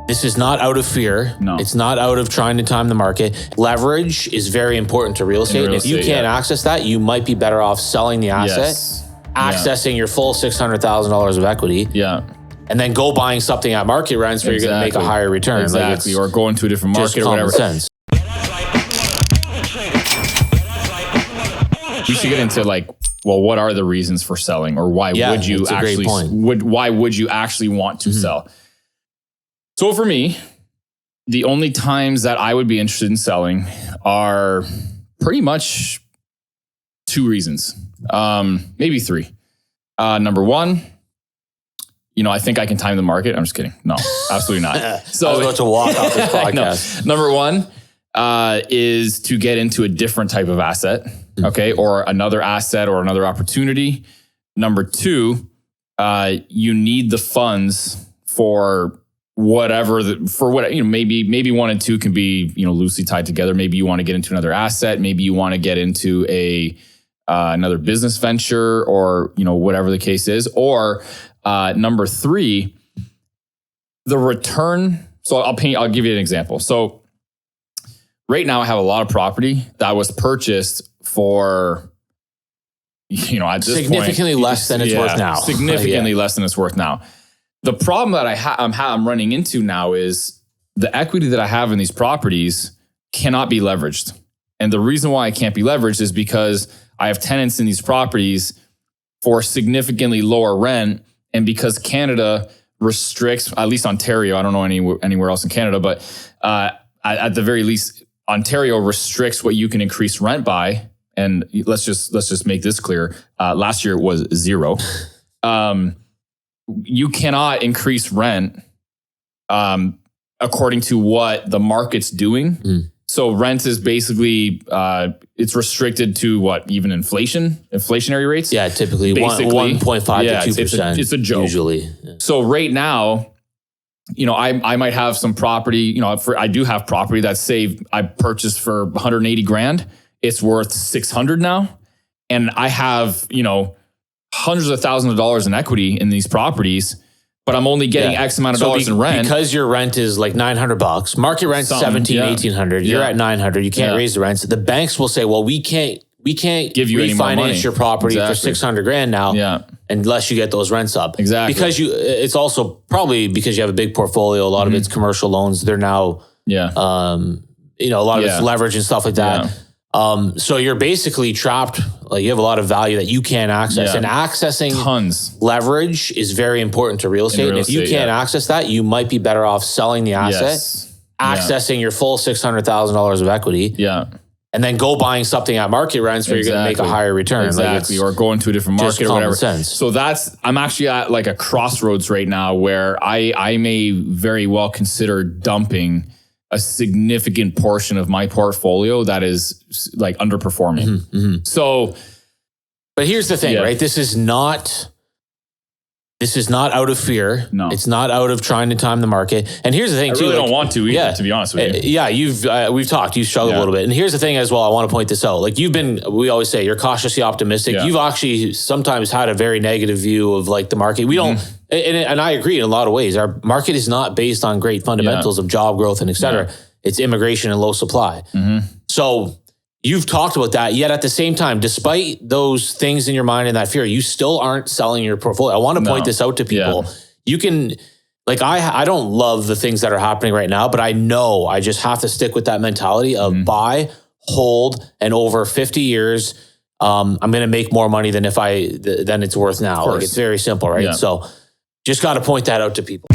This is not out of fear. No. It's not out of trying to time the market. Leverage is very important to real estate. And if you can't access that, you might be better off selling the asset, accessing your full $600,000 of equity. Yeah. And then go buying something at market rents where you're going to make a higher return. Exactly. Or going to a different market or whatever. Sense. We should get into like, well, what are the reasons for selling, or why would you actually why would you actually want to sell? So for me, the only times that I would be interested in selling are pretty much two reasons, maybe three. Number one, I think I can time the market. I'm just kidding. No, absolutely not. So I was about to walk off this podcast. Number one is to get into a different type of asset, okay, or another asset or another opportunity. Number two, you need the funds for whatever, maybe one and two can be, loosely tied together. Maybe you want to get into another asset. Maybe you want to get into another business venture, or, whatever the case is. Or number three, the return. So I'll give you an example. So right now I have a lot of property that was purchased for, at this significantly point, less than it's worth now. Significantly less than it's worth now. The problem that I'm running into now is the equity that I have in these properties cannot be leveraged. And the reason why it can't be leveraged is because I have tenants in these properties for significantly lower rent. And because Canada restricts, at least Ontario, I don't know anywhere else in Canada, but at the very least, Ontario restricts what you can increase rent by. And let's just make this clear. Last year it was 0. You cannot increase rent according to what the market's doing. So rent is basically, it's restricted to what, even inflationary rates? Yeah, typically 1.5 to 2%. It's a joke. Usually. Yeah. So right now, I might have some property, I do have property that I purchased for 180 grand. It's worth 600 now. And I have, hundreds of thousands of dollars in equity in these properties, but I'm only getting X amount of dollars in rent. Because your rent is like $900. Market rent's $1,700, $1,800. You're at $900. You can't raise the rents. The banks will say, well, we can't give you refinance your property for 600 grand now unless you get those rents up. Exactly. Because it's also probably because you have a big portfolio. A lot of it's commercial loans. They're now, a lot of it's leverage and stuff like that. So you're basically trapped. Like, you have a lot of value that you can't access, and accessing tons leverage is very important to real estate. And if you can't access that, you might be better off selling the asset, accessing your full $600,000 of equity, and then go buying something at market rents where you're going to make a higher return. Exactly, or going to a different market or whatever. Sense. So I'm actually at like a crossroads right now where I may very well consider dumping a significant portion of my portfolio that is like underperforming. So, but here's the thing, right? This is not out of fear. No, it's not out of trying to time the market. And here's the thing, I really don't want to either, to be honest with you. Yeah, we've talked. You've struggled a little bit. And here's the thing as well. I want to point this out. Like, we always say you're cautiously optimistic. Yeah. You've actually sometimes had a very negative view of like the market. We don't. And I agree in a lot of ways. Our market is not based on great fundamentals of job growth and et cetera. It's immigration and low supply. So you've talked about that. Yet at the same time, despite those things in your mind and that fear, you still aren't selling your portfolio. I want to point this out to people. You can, like, I don't love the things that are happening right now, but I know I just have to stick with that mentality of buy, hold, and over 50 years, I'm going to make more money than it's worth now. Like, it's very simple, right? So just got to point that out to people.